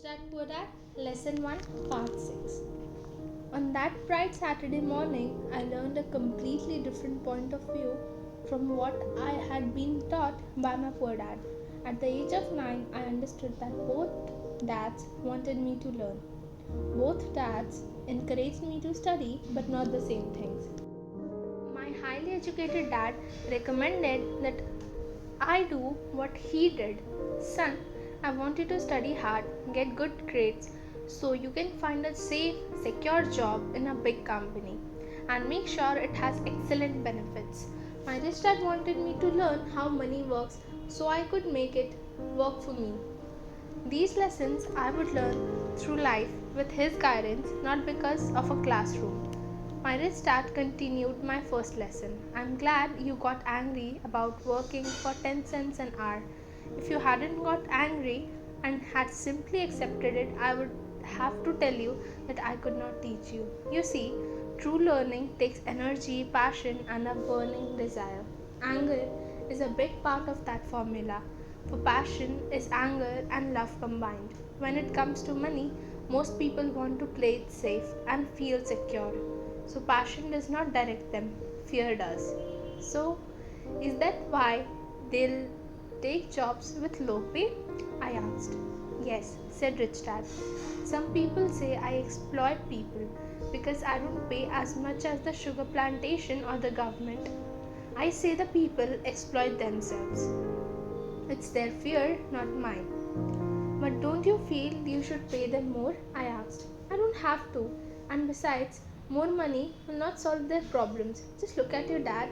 Dad Poor Dad, Lesson-1, Part-6. On that bright Saturday morning, I learned a completely different point of view from what I had been taught by my poor dad. At the age of 9, I understood that both dads wanted me to learn. Both dads encouraged me to study, but not the same things. My highly educated dad recommended that I do what he did. Son, I want you to study hard, get good grades, so you can find a safe, secure job in a big company and make sure it has excellent benefits. My rich dad wanted me to learn how money works so I could make it work for me. These lessons I would learn through life with his guidance, not because of a classroom. My rich dad continued my first lesson. I'm glad you got angry about working for 10 cents an hour. If you hadn't got angry and had simply accepted it, I would have to tell you that I could not teach you. You see, true learning takes energy, passion, and a burning desire. Anger is a big part of that formula. For passion is anger and love combined. When it comes to money, most people want to play it safe and feel secure. So passion does not direct them, fear does. So, is that why they'll take jobs with low pay? I asked. Yes, said Rich Dad. Some people say I exploit people because I don't pay as much as the sugar plantation or the government. I say the people exploit themselves. It's their fear, not mine. But don't you feel you should pay them more? I asked. I don't have to. And besides, more money will not solve their problems. Just look at your dad.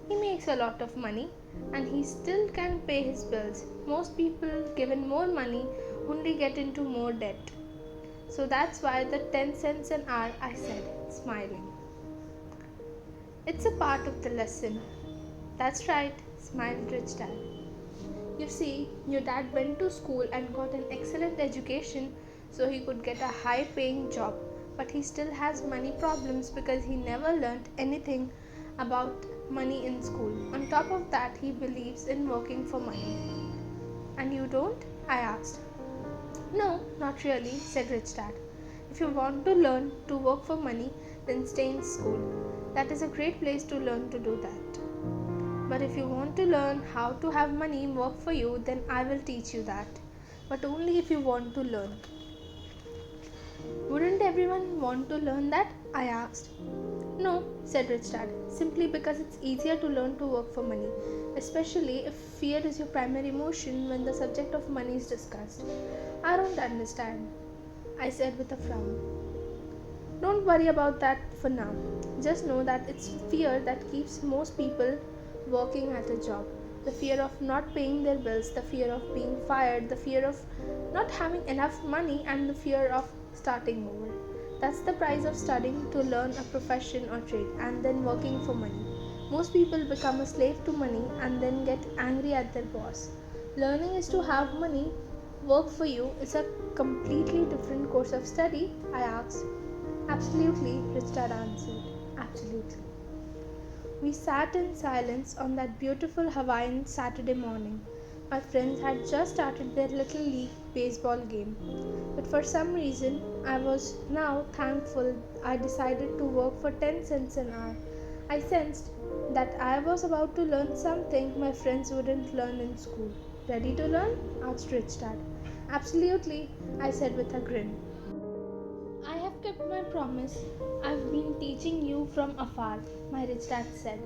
He makes a lot of money and he still can pay his bills. Most people given more money only get into more debt. So that's why the 10 cents an hour, I said, smiling. It's a part of the lesson. That's right, smiled Rich Dad. You see, your dad went to school and got an excellent education so he could get a high paying job. But he still has money problems because he never learnt anything about money in school. On top of that, he believes in working for money. And you don't? I asked. No, not really, said Rich Dad. If you want to learn to work for money, then stay in school. That is a great place to learn to do that. But if you want to learn how to have money work for you, then I will teach you that. But only if you want to learn. Wouldn't everyone want to learn that? I asked. No, said Rich Dad, simply because it's easier to learn to work for money, especially if fear is your primary emotion when the subject of money is discussed. I don't understand, I said with a frown. Don't worry about that for now. Just know that it's fear that keeps most people working at a job. The fear of not paying their bills, the fear of being fired, the fear of not having enough money, and the fear of starting over. That's the price of studying to learn a profession or trade and then working for money. Most people become a slave to money and then get angry at their boss. Learning is to have money work for you is a completely different course of study, I asked. Absolutely, Rich Dad answered. Absolutely. We sat in silence on that beautiful Hawaiian Saturday morning. My friends had just started their little league baseball game. But for some reason, I was now thankful I decided to work for 10 cents an hour. I sensed that I was about to learn something my friends wouldn't learn in school. Ready to learn? Asked Rich Dad. Absolutely, I said with a grin. I have kept my promise. I've been teaching you from afar, my rich dad said.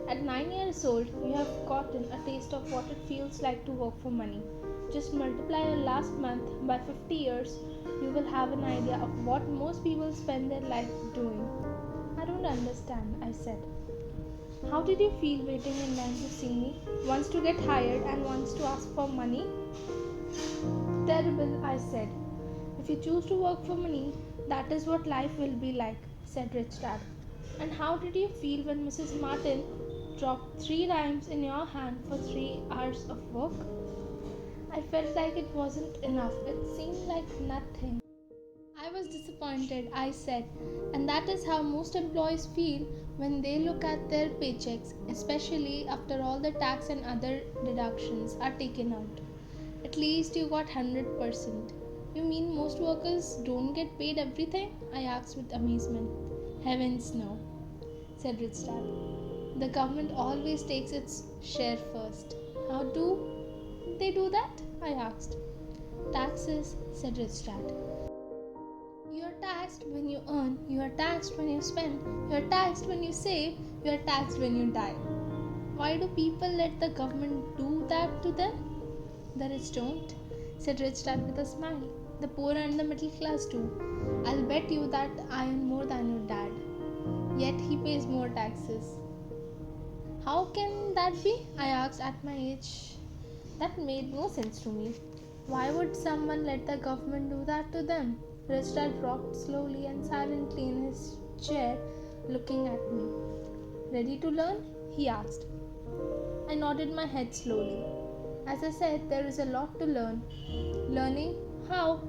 At 9 years old, you have gotten a taste of what it feels like to work for money. Just multiply your last month by 50 years, you will have an idea of what most people spend their life doing. I don't understand, I said. How did you feel waiting in line to see me? Once to get hired and once to ask for money? Terrible, I said. If you choose to work for money, that is what life will be like, said Rich Dad. And how did you feel when Mrs. Martin dropped 3 dimes in your hand for 3 hours of work? I felt like it wasn't enough. It seemed like nothing. I was disappointed, I said, and that is how most employees feel when they look at their paychecks, especially after all the tax and other deductions are taken out. At least you got 100%. You mean most workers don't get paid everything? I asked with amazement. Heavens no, said Rich Dad. The government always takes its share first. How do they do that? I asked. Taxes, said Rich Dad. You are taxed when you earn, you are taxed when you spend, you are taxed when you save, you are taxed when you die. Why do people let the government do that to them? The rich don't, said Rich Dad with a smile. The poor and the middle class do. I'll bet you that I earn more than your dad. Yet he pays more taxes. How can that be? I asked at my age. That made no sense to me. Why would someone let the government do that to them? Rich Dad rocked slowly and silently in his chair, looking at me. Ready to learn? He asked. I nodded my head slowly. As I said, there is a lot to learn. Learning how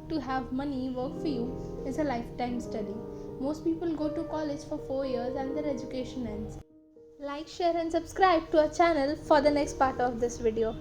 to have money work for you is a lifetime study. Most people go to college for 4 years and their education ends. Like, share and subscribe to our channel for the next part of this video.